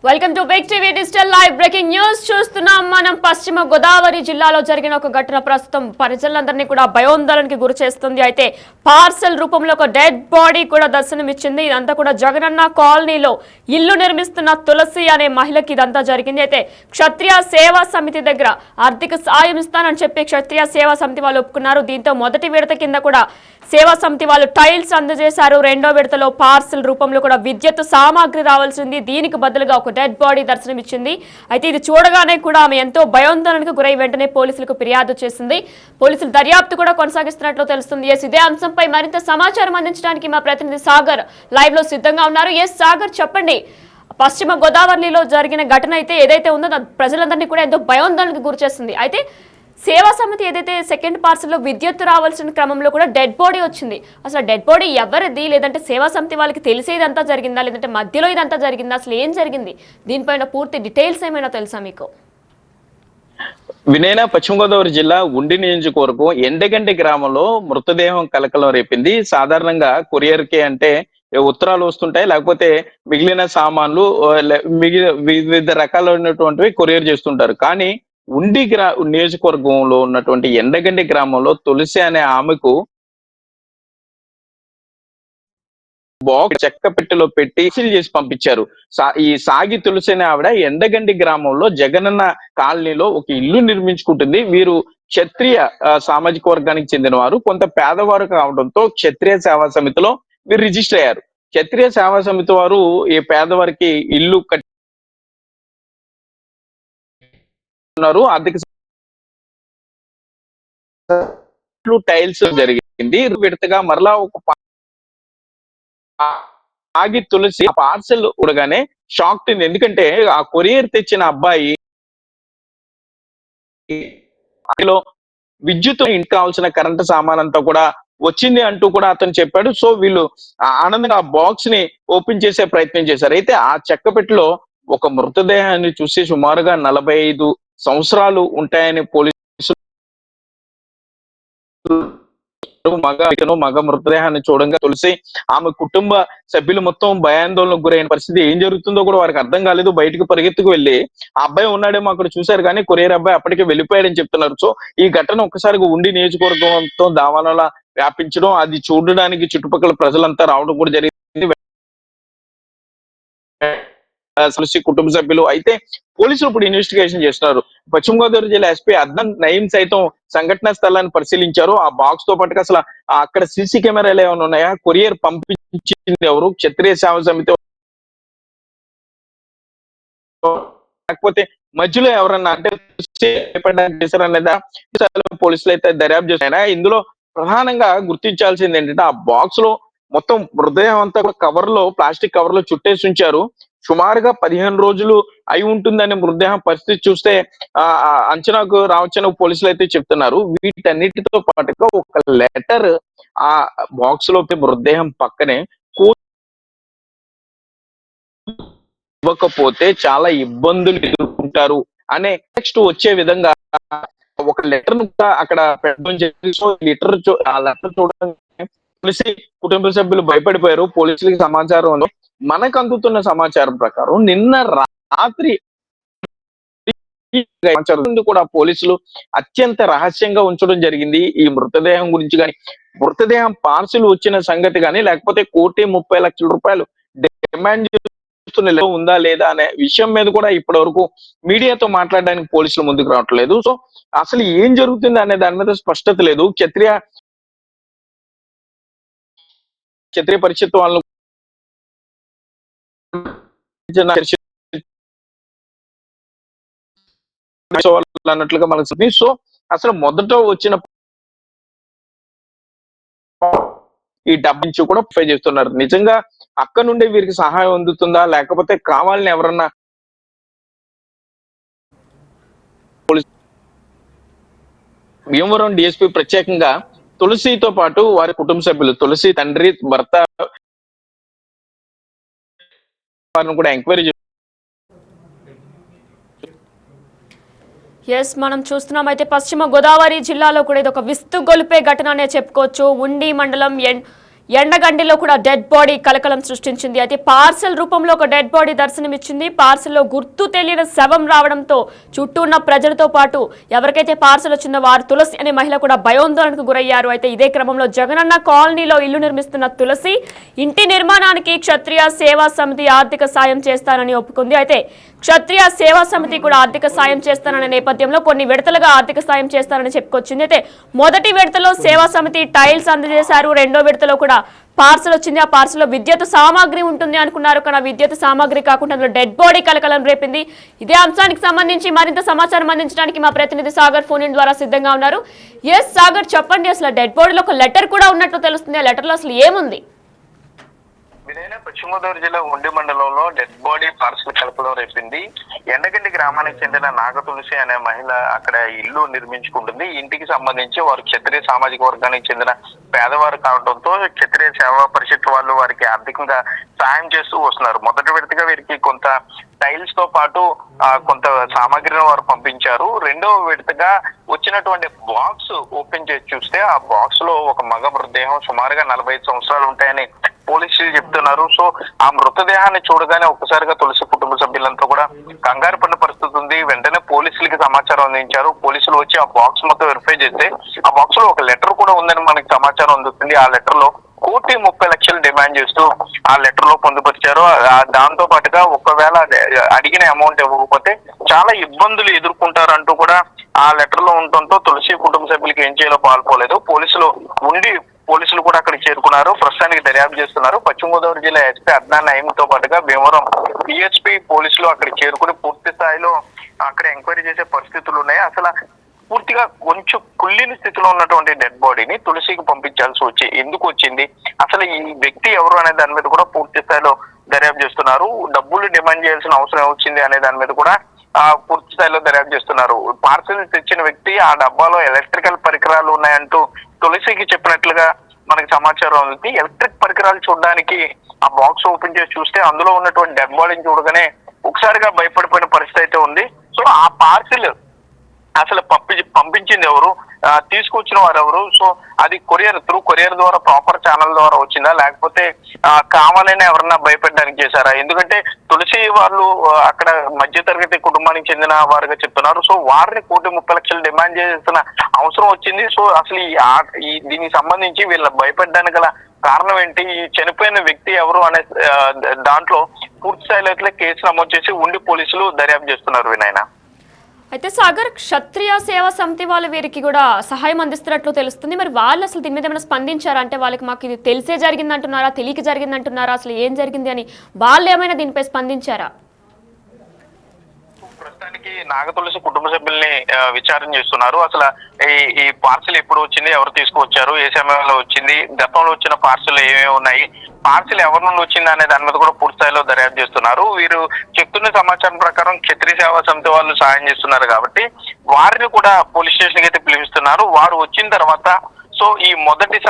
Welcome to big TV digital live breaking news చూస్తున్నాం. మనం పశ్చిమ గోదావరి జిల్లాలో జరిగిన ఒక ఘటన ప్రస్తుతం ప్రజలందరినీ కూడా భయోందోళనకి గురి చేస్తుంది. అయితే పార్సల్ రూపంలో ఒక డెడ్ బాడీ కూడా దర్శనమిచ్చింది. ఇదంతా కూడా జగనన్న కాలనీలో ఇల్లు నిర్మిస్తున్న తులసి అనే మహిళకి ఇదంతా జరిగింది. అయితే క్షత్రియ సేవా సమితి దగ్గర ఆర్థిక సాయం ఇస్తానని చెప్పి క్షత్రియ సేవా సమితి వాళ్ళు ఒప్పుకున్నారు. దీంతో మొదటి విడత కింద కూడా సేవా సమితి వాళ్ళు టైల్స్ అందజేశారు. రెండో విడతలో పార్సల్ రూపంలో కూడా విద్యుత్ సామాగ్రి రావాల్సింది. దీనికి బదులుగా ఒక డెడ్ బాడీ దర్శనమిచ్చింది. అయితే ఇది చూడగానే కూడా ఆమె ఎంతో భయోందోళనకు గురై వెంటనే పోలీసులకు ఫిర్యాదు చేసింది. పోలీసులు దర్యాప్తు కూడా కొనసాగిస్తున్నట్లు తెలుస్తుంది. ఇదే అంశంపై మరింత సమాచారం అందించడానికి మా ప్రతినిధి సాగర్ లైవ్ లో సిద్ధంగా ఉన్నారు. సాగర్, చెప్పండి. పశ్చిమ గోదావరిలో జరిగిన ఘటన అయితే ఏదైతే ఉందో ప్రజలందరినీ కూడా ఎంతో భయోందోళనకు గురి చేస్తుంది. అయితే సేవా సమితి ఏదైతే సెకండ్ పార్సల్లో విద్యుత్ రావాల్సిన క్రమంలో కూడా డెడ్ బాడీ వచ్చింది. అసలు డెడ్ బాడీ ఎవరిది, లేదంటే సేవా సమితి వాళ్ళకి తెలిసేదంతా జరిగిందా, లేదంటే మధ్యలో ఇదంతా జరిగిందా, అసలు ఏం జరిగింది? దీనిపైన పూర్తి డీటెయిల్స్ ఏమైనా తెలుసా మీకు? వినయన పశ్చిమ గోదావరి జిల్లా ఉండి నియోజకవర్గం ఎండగంటి గ్రామంలో మృతదేహం కలకలం రేపింది. సాధారణంగా కొరియర్ కి అంటే ఉత్తరాలు వస్తుంటాయి, లేకపోతే మిగిలిన సామాన్లు వివిధ రకాలైనటువంటివి కొరియర్ చేస్తుంటారు. కానీ నియోజకవర్గంలో ఉన్నటువంటి ఎండగండి గ్రామంలో తులసి అనే ఆమెకు బాక్స్ చెక్క పెట్టెలో పెట్టి సీల్ చేసి పంపించారు. ఈ సాగి తులసి అనే ఆవిడ ఎండగండి గ్రామంలో జగనన్న కాలనీలో ఒక ఇల్లు నిర్మించుకుంటుంది. వీరు క్షత్రియ సామాజిక వర్గానికి చెందిన వారు, కొంత పేదవారు కావడంతో క్షత్రియ సేవా సమితిలో వీరు రిజిస్టర్ అయ్యారు. క్షత్రియ సేవా సమితి వారు ఈ పేదవారికి ఇల్లు కట్టున్నారు. ఆర్థిక టైల్స్ జరిగింది. విడతగా మరలా ఒక ఆగి తులసి పార్సల్ ఉడగానే షాక్ తింది. ఎందుకంటే ఆ కొరియర్ తెచ్చిన అబ్బాయి విద్యుత్ ఇంటికి కావాల్సిన కరెంటు సామాన్ అంతా కూడా వచ్చింది అంటూ కూడా అతను చెప్పాడు. సో వీళ్ళు ఆనందంగా ఆ బాక్స్ ని ఓపెన్ చేసే ప్రయత్నం చేశారు. అయితే ఆ చెక్క పెట్టెలో ఒక మృతదేహాన్ని చూసి సుమారుగా 45 సంవత్సరాలు ఉంటాయని పోలీసులు మగ మృతదేహాన్ని చూడంగా తులసి ఆమె కుటుంబ సభ్యులు మొత్తం భయాందోళనకు గురైన పరిస్థితి. ఏం జరుగుతుందో కూడా వారికి అర్థం కాలేదు. బయటకు పరిగెత్తుకు వెళ్ళి ఆ అబ్బాయి ఉన్నాడేమో అక్కడ చూశారు, కానీ కొరియర్ అబ్బాయి అప్పటికే వెళ్ళిపోయాడని చెప్తున్నారు. సో ఈ ఘటన ఒక్కసారిగా ఉండి నియోజకవర్గంతో దావాలలో వ్యాపించడం, అది చూడడానికి చుట్టుపక్కల ప్రజలంతా రావడం కూడా జరిగింది. తులసి కుటుంబ సభ్యులు అయితే పోలీసులు ఇప్పుడు ఇన్వెస్టిగేషన్ చేస్తున్నారు. పశ్చిమ గోదావరి జిల్లా ఎస్పీ అద్నం నయీం సైతం సంఘటనా స్థలాన్ని పరిశీలించారు. ఆ బాక్స్ తో పాటుగా అసలు అక్కడ సీసీ కెమెరాలు ఏమైనా ఉన్నాయా, కొరియర్ పంపించింది ఎవరు, క్షత్రియ సేవా సమితి లేకపోతే మధ్యలో ఎవరన్నా అంటే చేశారనేదా పోలీసులు అయితే దర్యాప్తు చేస్తున్నారా. ఇందులో ప్రధానంగా గుర్తించాల్సింది ఏంటంటే ఆ బాక్స్ లో మొత్తం మృతదేహం అంతా కూడా కవర్ లో, ప్లాస్టిక్ కవర్ లో చుట్టేసి ఉంచారు. సుమారుగా 15 రోజులు అయి ఉంటుందనే మృతదేహం పరిస్థితి చూస్తే అంచనాకు రావచ్చని పోలీసులు అయితే చెప్తున్నారు. వీటన్నిటితో పాటుగా ఒక లెటర్ ఆ బాక్స్ లో మృతదేహం పక్కనే ఇవ్వకపోతే చాలా ఇబ్బందులు ఎదుర్కొంటారు అనే టెక్స్ట్ వచ్చే విధంగా ఒక లెటర్ కూడా అక్కడ పెట్టడం జరిగింది. సో ఆ లెటర్ చూడడానికి తులసి కుటుంబ సభ్యులు భయపడిపోయారు. పోలీసులకి సమాచారం మనకు అందుతున్న సమాచారం ప్రకారం నిన్న రాత్రి కూడా పోలీసులు అత్యంత రహస్యంగా ఉంచడం జరిగింది. ఈ మృతదేహం గురించి కానీ, మృతదేహం పార్సిల్ వచ్చిన సంగతి కానీ, లేకపోతే 1,30,00,000 డిమాండ్ ఉందా లేదా అనే విషయం మీద కూడా ఇప్పటి వరకు మీడియాతో మాట్లాడడానికి పోలీసులు ముందుకు రావట్లేదు. సో అసలు ఏం జరుగుతుంది అనే దాని మీద స్పష్టత లేదు. క్షత్రియ పరిషత్ వాళ్ళు అన్నట్లుగా మనకు. సో అసలు మొదట వచ్చిన ఈ డబ్బు నుంచి కూడా పే చేస్తున్నారు. నిజంగా అక్కడ నుండి వీరికి సహాయం అందుతుందా, లేకపోతే కావాలని ఎవరన్నా భీమవరం డిఎస్పీ ప్రత్యేకంగా తులసితో పాటు వారి కుటుంబ సభ్యులు, తులసి తండ్రి, భర్త వారిని కూడా ఎంక్వైరీ మనం చూస్తున్నాం. అయితే పశ్చిమ గోదావరి జిల్లాలో కూడా ఇది ఒక విస్తుగొలిపే ఘటన అనే చెప్పుకోవచ్చు. ఉండి మండలం ఎండగండిలో కూడా డెడ్ బాడీ కలకలం సృష్టించింది. అయితే పార్సెల్ రూపంలో ఒక డెడ్ బాడీ దర్శనమిచ్చింది. పార్సెల్లో గుర్తు తెలియని శవం రావడంతో చుట్టూ ఉన్న ప్రజలతో పాటు ఎవరికైతే పార్సెల్ వచ్చిందో వారు తులసి అనే మహిళ కూడా భయోందోళనకు గురయ్యారు. అయితే ఇదే క్రమంలో జగనన్న కాలనీలో ఇల్లు నిర్మిస్తున్న తులసి ఇంటి నిర్మాణానికి క్షత్రియ సేవా సమితి ఆర్థిక సాయం చేస్తానని ఒప్పుకుంది. అయితే క్షత్రియ సేవా సమితి కూడా ఆర్థిక సాయం చేస్తాననే నేపథ్యంలో కొన్ని విడతలుగా ఆర్థిక సాయం చేస్తానని చెప్పుకొచ్చింది. అయితే మొదటి విడతలో సేవా సమితి టైల్స్ అందజేశారు. రెండో విడతలో కూడా పార్సల్ వచ్చింది. ఆ పార్సల్లో విద్యుత్ సామాగ్రి ఉంటుంది అనుకున్నారు, కానీ విద్యుత్ సామాగ్రి కాకుండా అందులో డెడ్ బాడీ కలకలం రేపింది. ఇదే అంశానికి సంబంధించి మరింత సమాచారం అందించడానికి మా ప్రతినిధి సాగర్ ఫోన్ ఇన్ ద్వారా సిద్ధంగా ఉన్నారు. ఎస్ సాగర్, చెప్పండి, అసలు డెడ్ బాడీలో ఒక లెటర్ కూడా ఉన్నట్లు తెలుస్తుంది. ఆ లెటర్లో అసలు ఏముంది? పశ్చిమ గోదావరి జిల్లా ఉండి మండలంలో డెడ్ బాడీ పార్సల్ కలపడం రేపింది. ఎండగండి గ్రామానికి చెందిన నాగ తులసి అనే మహిళ అక్కడ ఇల్లు నిర్మించుకుంటుంది. ఇంటికి సంబంధించి వారు క్షత్రియ సామాజిక వర్గానికి చెందిన పేదవారు కావడంతో క్షత్రియ సేవా పరిషత్ వాళ్ళు వారికి ఆర్థికంగా సాయం చేస్తూ వస్తున్నారు. మొదటి విడతగా వీరికి కొంత టైల్స్ తో పాటు కొంత సామాగ్రిని వారు పంపించారు. రెండవ విడతగా వచ్చినటువంటి బాక్స్ ఓపెన్ చేసి చూస్తే ఆ బాక్స్ లో ఒక మగ మృతదేహం సుమారుగా 45 సంవత్సరాలు ఉంటాయని పోలీసులు చెప్తున్నారు. సో ఆ మృతదేహాన్ని చూడగానే ఒక్కసారిగా తులసి కుటుంబ సభ్యులంతా కూడా కంగారు పడిన పరిస్థితి ఉంది. వెంటనే పోలీసులకి సమాచారం అందించారు. పోలీసులు వచ్చి ఆ బాక్స్ మొత్తం వెరిఫై చేస్తే ఆ బాక్స్ లో ఒక లెటర్ కూడా ఉందని మనకి సమాచారం అందుతుంది. ఆ లెటర్ లో 1,30,00,000 డిమాండ్ చేస్తూ ఆ లెటర్ లో పొందుపరిచారు. దాంతో పాటుగా ఒకవేళ అడిగిన అమౌంట్ ఇవ్వకపోతే చాలా ఇబ్బందులు ఎదుర్కొంటారంటూ కూడా ఆ లెటర్ లో ఉండటంతో తులసి కుటుంబ సభ్యులకి ఏం చేయాలో పాల్పోలేదు. పోలీసులు కూడా అక్కడికి చేరుకున్నారు. ప్రస్తుతానికి దర్యాప్తు చేస్తున్నారు. పశ్చిమ గోదావరి జిల్లా ఎస్పీ అద్నాన్ నయీంతో పాటుగా భీమవరం పిహెచ్పి పోలీసులు అక్కడికి చేరుకుని పూర్తి స్థాయిలో అక్కడ ఎంక్వైరీ చేసే పరిస్థితులు ఉన్నాయి. అసలు పూర్తిగా కొంచెం కుళ్ళిన స్థితిలో ఉన్నటువంటి డెడ్ బాడీని తులసికి పంపించాల్సి ఎందుకు వచ్చింది, అసలు ఈ వ్యక్తి ఎవరు అనే దాని మీద కూడా పూర్తి స్థాయిలో దర్యాప్తు చేస్తున్నారు. డబ్బులు డిమాండ్ చేయాల్సిన అవసరం వచ్చింది అనే దాని మీద కూడా పూర్తి స్థాయిలో దర్యాప్తు చేస్తున్నారు. పార్సల్ తెచ్చిన వ్యక్తి ఆ డబ్బాలో ఎలక్ట్రికల్ పరికరాలు ఉన్నాయంటూ తులసికి చెప్పినట్లుగా మనకి సమాచారం ఉంది. ఎలక్ట్రిక్ పరికరాలు చూడడానికి ఆ బాక్స్ ఓపెన్ చేసి చూస్తే అందులో ఉన్నటువంటి డెడ్ బాడీని చూడగానే ఒకసారిగా భయపడిపోయిన పరిస్థితి అయితే ఉంది. సో ఆ పార్సిల్ అసలు పంపించింది ఎవరు, తీసుకొచ్చిన వారు ఎవరు, సో అది కొరియర్ ద్వారా ప్రాపర్ ఛానల్ ద్వారా వచ్చిందా, లేకపోతే కావాలని ఎవరన్నా భయపెట్టడానికి చేశారా? ఎందుకంటే తులసి వాళ్ళు అక్కడ మధ్యతరగతి కుటుంబానికి చెందిన వారుగా చెప్తున్నారు. సో వారిని 1,30,00,000 డిమాండ్ చేసిన అవసరం వచ్చింది. సో అసలు దీనికి సంబంధించి వీళ్ళ భయపెట్టడానికి గల కారణం ఏంటి, ఈ చనిపోయిన వ్యక్తి ఎవరు అనే దాంట్లో పూర్తి స్థాయిలో అయితే కేసు నమోదు చేసి ఉండి పోలీసులు దర్యాప్తు చేస్తున్నారు. వినాయన అయితే సాగర్, క్షత్రియ సేవా సమితి వాళ్ళు వీరికి కూడా సహాయం అందిస్తున్నట్లు తెలుస్తుంది. మరి వాళ్ళు అసలు దీని మీద ఏమైనా స్పందించారా? అంటే వాళ్ళకి మాకు ఇది తెలిసే జరిగింది అంటున్నారా, తెలియక జరిగింది అంటున్నారా, అసలు ఏం జరిగింది అని వాళ్ళు ఏమైనా దీనిపై స్పందించారా? ప్రస్తుతానికి నాగ తులసి కుటుంబ సభ్యుల్ని విచారణ చేస్తున్నారు. అసలు ఈ పార్సిల్ ఎప్పుడు వచ్చింది, ఎవరు తీసుకువచ్చారు, ఏ సమయంలో వచ్చింది, గతంలో వచ్చిన పార్సిల్ ఏమేమి ఉన్నాయి, పార్సిల్ ఎవరి నుండి వచ్చింది అనే దాని మీద కూడా పూర్తి స్థాయిలో దర్యాప్తు చేస్తున్నారు. వీరు చెప్తున్న సమాచారం ప్రకారం క్షత్రియ సేవా సమితి వాళ్ళు సాయం చేస్తున్నారు కాబట్టి వారిని కూడా పోలీస్ స్టేషన్ కి అయితే పిలిపిస్తున్నారు. వారు వచ్చిన తర్వాత సో ఈ మొదటి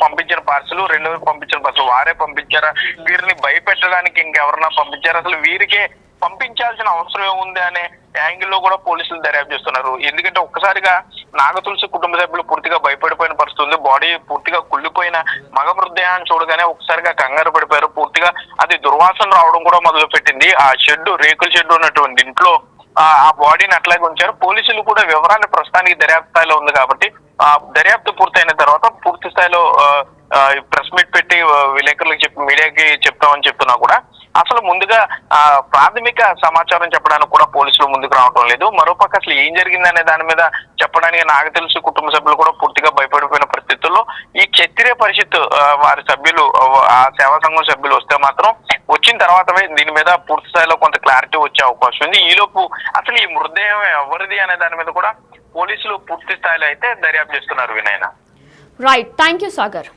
పంపించిన పార్సల్, రెండోది పంపించిన పార్సల్ వారే పంపించారా, వీరిని భయపెట్టడానికి ఇంకెవరన్నా పంపించారా, అసలు వీరికే పంపించాల్సిన అవసరం ఏముంది అనే యాంగిల్ లో కూడా పోలీసులు దర్యాప్తు చేస్తున్నారు. ఎందుకంటే ఒక్కసారిగా నాగ తులసి కుటుంబ సభ్యులు పూర్తిగా భయపడిపోయిన పరిస్థితి ఉంది. బాడీ పూర్తిగా కుళ్ళిపోయిన మగ మృతదేహాన్ని చూడగానే ఒకసారిగా కంగారు పడిపోయారు. పూర్తిగా అది దుర్వాసన రావడం కూడా మొదలు పెట్టింది. ఆ రేకుల షెడ్ ఉన్నటువంటి ఇంట్లో ఆ బాడీని అట్లాగే ఉంచారు. పోలీసులు కూడా వివరాలు ప్రస్తుతానికి దర్యాప్తు స్థాయిలో ఉంది కాబట్టి దర్యాప్తు పూర్తయిన తర్వాత పూర్తి స్థాయిలో ప్రెస్ మీట్ పెట్టి విలేకరులకు మీడియాకి చెప్తామని చెప్తున్నా కూడా అసలు ముందుగా ప్రాథమిక సమాచారం చెప్పడానికి కూడా పోలీసులు ముందుకు రావడం లేదు. మరోపక్క అసలు ఏం జరిగిందనే దాని మీద చెప్పడానికి నాకు తెలుసు కుటుంబ సభ్యులు కూడా పూర్తిగా భయపడిపోయిన పరిస్థితుల్లో ఈ క్షత్రియ పరిషత్ వారి సభ్యులు, ఆ సేవా సంఘం సభ్యులు వస్తే మాత్రం వచ్చిన తర్వాతనే దీని మీద పూర్తి స్థాయిలో కొంత క్లారిటీ వచ్చే అవకాశం ఉంది. ఈలోపు అసలు ఈ మృతదేహం ఎవరిది అనే దాని మీద కూడా పోలీసులు పూర్తి స్థాయిలో అయితే దర్యాప్తు చేస్తున్నారు. వినయన right, thank you Sagar.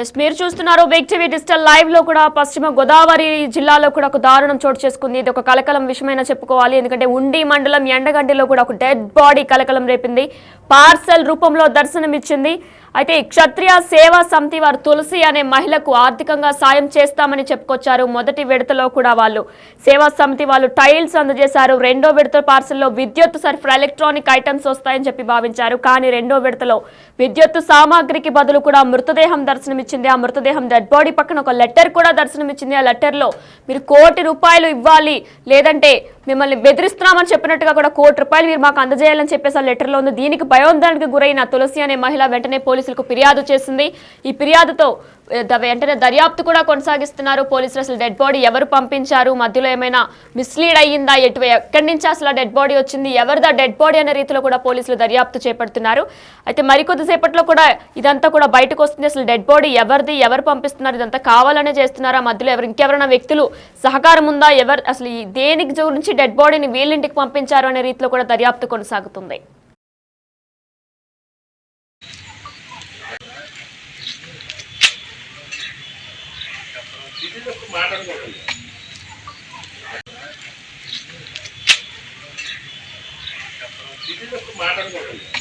Yes, మీరు చూస్తున్నారు బిగ్ టీవీ డిజిటల్ లైవ్ లో కూడా పశ్చిమ గోదావరి జిల్లాలో కూడా ఒక దారుణం చోటు చేసుకుంది. ఇది ఒక కలకలం విషయమైనా చెప్పుకోవాలి. ఎందుకంటే ఉండి మండలం ఎండగడ్డిలో కూడా ఒక డెడ్ బాడీ కలకలం రేపింది. పార్సల్ రూపంలో దర్శనం ఇచ్చింది. అయితే క్షత్రియ సేవా సమితి వారు తులసి అనే మహిళకు ఆర్థికంగా సాయం చేస్తామని చెప్పుకొచ్చారు. మొదటి విడతలో కూడా వాళ్ళు సేవా సమితి వాళ్ళు టైల్స్ అందజేశారు. రెండో విడత పార్సల్లో విద్యుత్ సరఫరా ఎలక్ట్రానిక్ ఐటమ్స్ వస్తాయని చెప్పి భావించారు. కానీ రెండో విడతలో విద్యుత్ సామాగ్రికి బదులు కూడా మృతదేహం దర్శనమిచ్చింది. ఆ మృతదేహం డెడ్ బాడీ పక్కన ఒక లెటర్ కూడా దర్శనమిచ్చింది. ఆ లెటర్ లో మీరు ₹1,00,00,000 ఇవ్వాలి, లేదంటే మిమ్మల్ని బెదిరిస్తున్నామని చెప్పినట్టుగా కూడా ₹1,00,00,000 మీరు మాకు అందజేయాలని చెప్పేసి ఆ లెటర్ లో ఉంది. దీనికి భయోందనకు గురైన తులసి అనే మహిళ వెంటనే పోలీసులకు ఫిర్యాదు చేసింది. ఈ ఫిర్యాదుతో వెంటనే దర్యాప్తు కూడా కొనసాగిస్తున్నారు పోలీసులు. అసలు డెడ్ బాడీ ఎవరు పంపించారు, మధ్యలో ఏమైనా మిస్లీడ్ అయ్యిందా, ఎక్కడి నుంచి అసలు డెడ్ బాడీ వచ్చింది, ఎవరిదా డెడ్ బాడీ అనే రీతిలో కూడా పోలీసులు దర్యాప్తు చేపడుతున్నారు. అయితే మరికొద్దిసేపట్లో కూడా ఇదంతా కూడా బయటకు వస్తుంది. అసలు డెడ్ బాడీ ఎవరిది, ఎవరు పంపిస్తున్నారు, ఇదంతా కావాలనే చేస్తున్నారా, మధ్యలో ఇంకెవరైనా వ్యక్తులు సహకారం ఉందా, ఎవరు అసలు దేనికి గురించి డెడ్ బాడీని వీళ్ళింటికి పంపించారు అనే రీతిలో కూడా దర్యాప్తు కొనసాగుతుంది. మాట్లాడుకోకండి